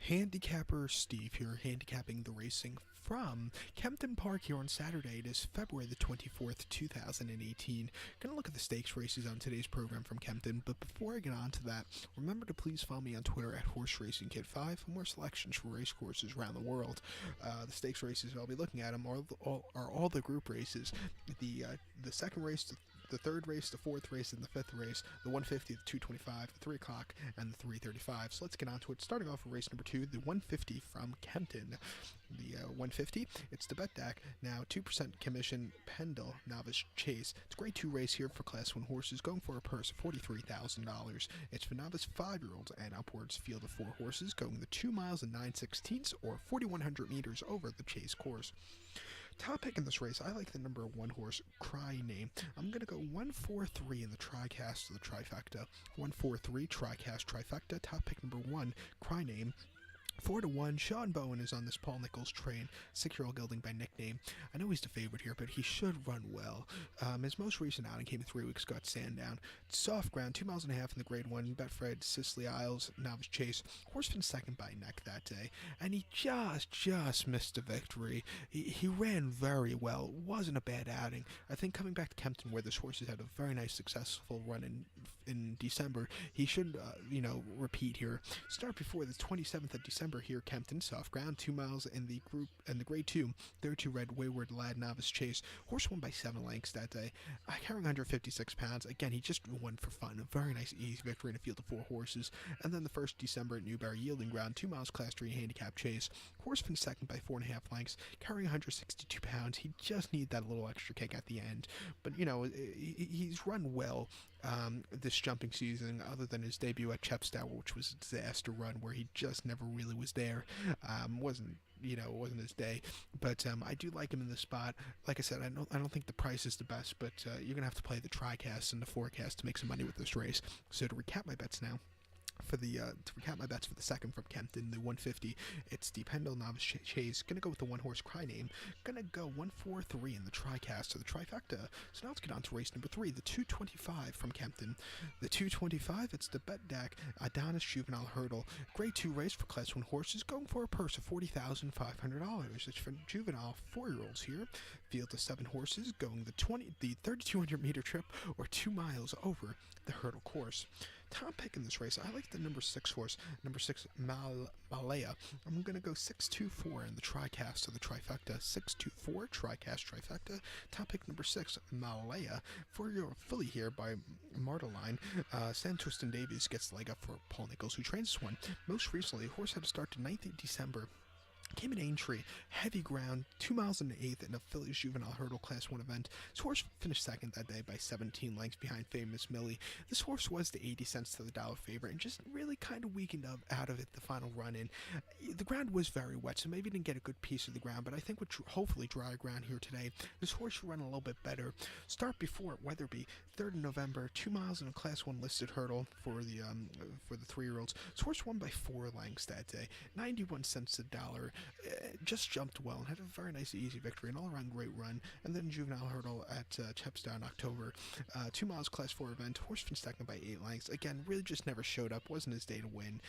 Handicapper Steve here, handicapping the racing from Kempton Park here on Saturday. It is February the 24th, 2018. Gonna look at the stakes races on today's program from Kempton, but before I get on to that, remember to please follow me on Twitter at HorseRacingKid5 for more selections for race courses around the world. The stakes races I'll be looking at are all the group races. The second race, the third race, the fourth race, and the fifth race, the 150, the 225, the 3 o'clock, and the 335. So let's get on to it. Starting off with race number 2, the 150 from Kempton. The 150, it's the bet deck. Now 2% commission, Pendle, Novice Chase. It's a grade 2 race here for Class 1 horses, going for a purse of $43,000. It's for novice 5-year-olds and upwards. Field of 4 horses, going the 2 miles and 9/16 or 4,100 meters over the Chase course. Top pick in this race, I like the number 1 horse, Cry Name. I'm going to go 1-4-3 in the TriCast of the trifecta. 1-4-3, TriCast trifecta. Top pick number 1, Cry Name. 4-1, Sean Bowen is on this Paul Nichols train, 6-year-old gelding by nickname. I know he's the favorite here, but he should run well. His most recent outing came 3 weeks ago at Sandown. Soft ground, 2 miles and a half in the grade 1, Betfred, Sicily Isles, Novice Chase. Horse finished second by neck that day, and he just missed a victory. He ran very well. Wasn't a bad outing. I think coming back to Kempton, where this horse has had a very nice, successful run in December, he should, repeat here. Start before the 27th of December here, Kempton, soft ground, 2 miles in the grade 2, 32 red Wayward Lad Novice Chase. Horse won by 7 lengths that day, carrying 156 pounds. Again, he just won for fun. A very nice, easy victory in a field of 4 horses. And then the 1st December at Newberry, yielding ground, 2 miles class 3 handicap chase. Horse finished second by 4.5 lengths, carrying 162 pounds. He just needed that little extra kick at the end. But, he's run well this jumping season, other than his debut at Chepstow, which was a disaster run where he just never really was there. Wasn't his day, but I do like him in this spot. Like I said, I don't think the price is the best, but you're gonna have to play the TriCast and the forecast to make some money with this race. So to recap my bets now. For the second from Kempton, the 150, it's the Pendle Novice Chase. Gonna go with the 1 horse Cry Name. Gonna go 1-4-3 in the TriCast or the trifecta. So now let's get on to race number 3, the 225 from Kempton. The 225, it's the bet deck Adonis Juvenile Hurdle. Grade 2 race for Class 1 horses, going for a purse of $40,500. It's for juvenile 4-year-olds here. Field of 7 horses, going the 3,200 meter trip or 2 miles over the hurdle course. Top pick in this race, I like the number 6 horse, number 6 Malaya. I'm going to go 6-2-4 in the TriCast of the trifecta. 6-2-4 TriCast trifecta. Top pick number 6 Malaya. For your filly here by Marteline, Sam Twiston Davies gets the leg up for Paul Nichols, who trains this one. Most recently, horse had to start to 9th of December. Came in Aintree, heavy ground, 2 miles and an eighth in a Phillies Juvenile Hurdle Class 1 event. This horse finished second that day by 17 lengths behind Famous Millie. This horse was the 80 cents to the dollar favorite and just really kind of weakened out of it the final run in. The ground was very wet, so maybe didn't get a good piece of the ground, but I think with hopefully drier ground here today, this horse should run a little bit better. Start before at Weatherby, 3rd of November, 2 miles in a Class 1 listed hurdle for the 3-year-olds. This horse won by 4 lengths that day, 91 cents to the dollar. Just jumped well and had a very nice easy victory, an all-around great run. And then juvenile hurdle at Chepstow in October, 2 miles Class 4 event. Horse finished second by 8 lengths. Again, really just never showed up. Wasn't his day to win.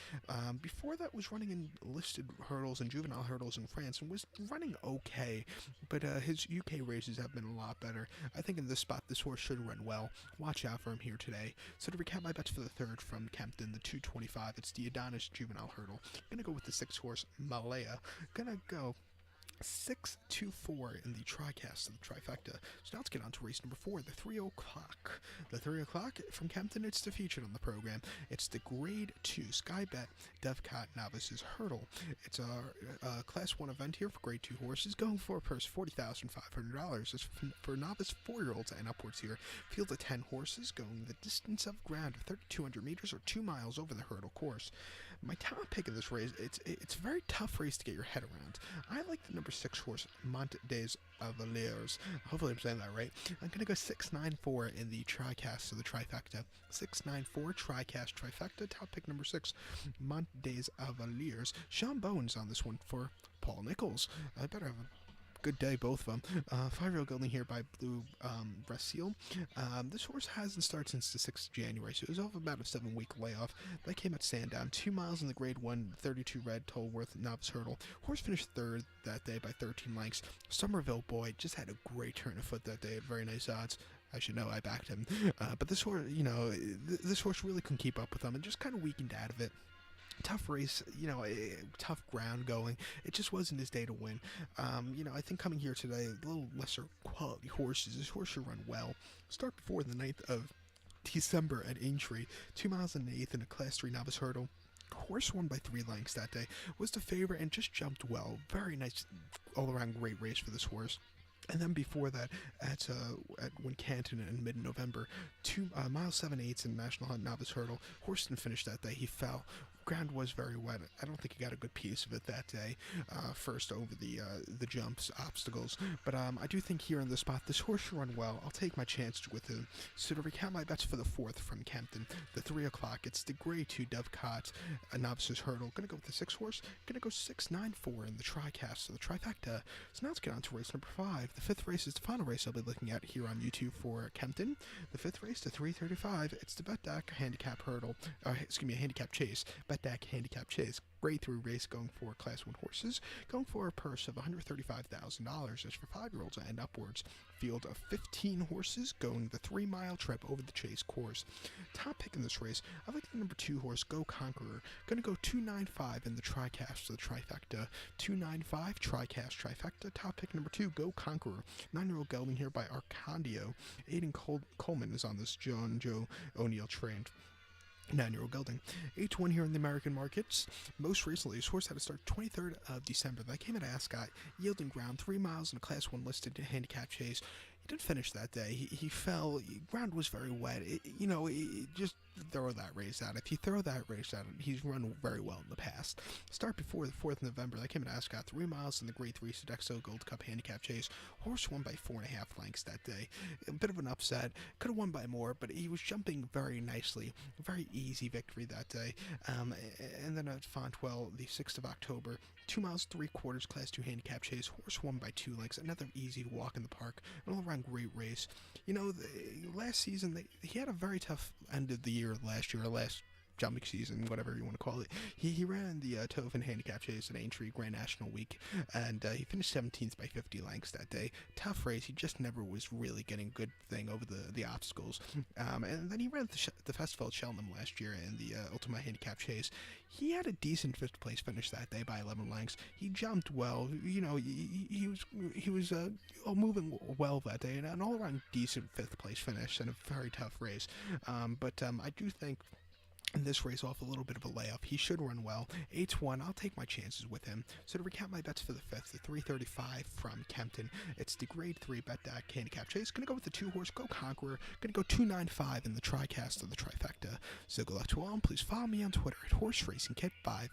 Before that was running in listed hurdles and juvenile hurdles in France and was running okay, but his UK races have been a lot better. I think in this spot this horse should run well. Watch out for him here today. So to recap my bets for the 3rd from Kempton, the 225, it's the Adonis Juvenile Hurdle. Gonna go with the 6 horse Malaya. Gonna go 6-2-4 in the TriCast of the trifecta. So now let's get on to race number 4, the 3 o'clock. The 3 o'clock from Kempton, it's the featured on the program. It's the grade 2 Sky Bet Dovecote Novices Hurdle. It's a Class 1 event here for grade 2 horses, going for a purse $40,500. It's for novice 4-year-olds and upwards here. Field of 10 horses, going the distance of ground of 3,200 meters or 2 miles over the hurdle course. My top pick in this race, it's a very tough race to get your head around. I like the number 6 horse Monte des Avaliers. Hopefully I'm saying that right. I'm going to go 6-9-4 in the TriCast of the trifecta. 6-9-4 TriCast trifecta. Top pick number 6 Monte des Avaliers. Sean Bowen's on this one for Paul Nichols. I better have a Good day, both of them. 5-year-old gelding here by Blue Breast Seal. This horse hasn't started since the 6th of January, so it was off about a 7-week layoff. That came at Sandown. 2 miles in the grade 1, 32 red, Tolworth Novice Hurdle. Horse finished third that day by 13 lengths. Somerville Boy just had a great turn of foot that day at very nice odds. I should know I backed him. But this horse, this horse really couldn't keep up with them and just kind of weakened out of it. Tough race, tough ground going. It just wasn't his day to win. I think coming here today, a little lesser quality horses. This horse should run well. Start before the 9th of December at Aintree. 2 miles and an eighth in a Class 3 Novice Hurdle. Horse won by 3 lengths that day. Was the favorite and just jumped well. Very nice, all-around great race for this horse. And then before that, at Kempton in mid-November, 2 miles 7/8 in National Hunt Novice Hurdle. Horse didn't finish that day. He fell. Ground was very wet. I don't think he got a good piece of it that day. First over the jumps, obstacles. But I do think here in this spot, this horse should run well. I'll take my chances with him. So to recount my bets for the 4th from Kempton, the 3 o'clock, it's the grade 2 Dovecote Novices Hurdle. Gonna go with the 6 horse. Gonna go 6, 9, 4 in the tricast, so the trifecta. So now let's get on to race number 5. The 5th race is the final race I'll be looking at here on YouTube for Kempton. The 5th race, the 335. It's the Betdaq Handicap Hurdle. Handicap Chase. Betdaq Handicap Chase. Grade 3 race going for Class 1 horses. Going for a purse of $135,000. That's for 5-year-olds and upwards. Field of 15 horses going the 3-mile trip over the Chase course. Top pick in this race, I like the number 2 horse, Go Conqueror. Going to go 295 in the tricast to the trifecta. 295 tricast trifecta. Top pick number 2, Go Conqueror. 9-year-old gelding here by Arcandio. Aiden Coleman is on this Joe O'Neill trained 9-year-old gelding. 8-1 here in the American markets. Most recently, his horse had to start 23rd of December. That came at Ascot, yielding ground 3 miles in a Class 1 listed handicap chase. He didn't finish that day. He fell. Ground was very wet. Just throw that race out. If you throw that race out, he's run very well in the past. Start before the 4th of November. That came at Ascot. 3 miles in the grade 3 Sodexo Gold Cup handicap chase. Horse won by 4.5 lengths that day. A bit of an upset. Could have won by more, but he was jumping very nicely. Very easy victory that day. And then at Fontwell, the 6th of October, 2 miles 3/4 Class 2 handicap chase. Horse won by 2 lengths. Another easy walk in the park. An all-around great race. Last season, he had a very tough end of the year last jumping season, whatever you want to call it. He ran the Tovin handicap chase at Aintree Grand National Week, and he finished 17th by 50 lengths that day. Tough race. He just never was really getting a good thing over the obstacles. And then he ran the festival at Cheltenham last year in the Ultima handicap chase. He had a decent 5th place finish that day by 11 lengths. He jumped well. He was moving well that day, and an all-around decent 5th place finish and a very tough race. But I do think in this race, off a little bit of a layoff, he should run well. 8-1, I'll take my chances with him. So to recount my bets for the 5th, the 335 from Kempton, it's the grade 3 Betdaq handicap chase. Gonna go with the 2 horse, Go Conqueror. Gonna go 295 in the tricast of the trifecta. So good luck to all, and please follow me on Twitter at HorseRacingKit5.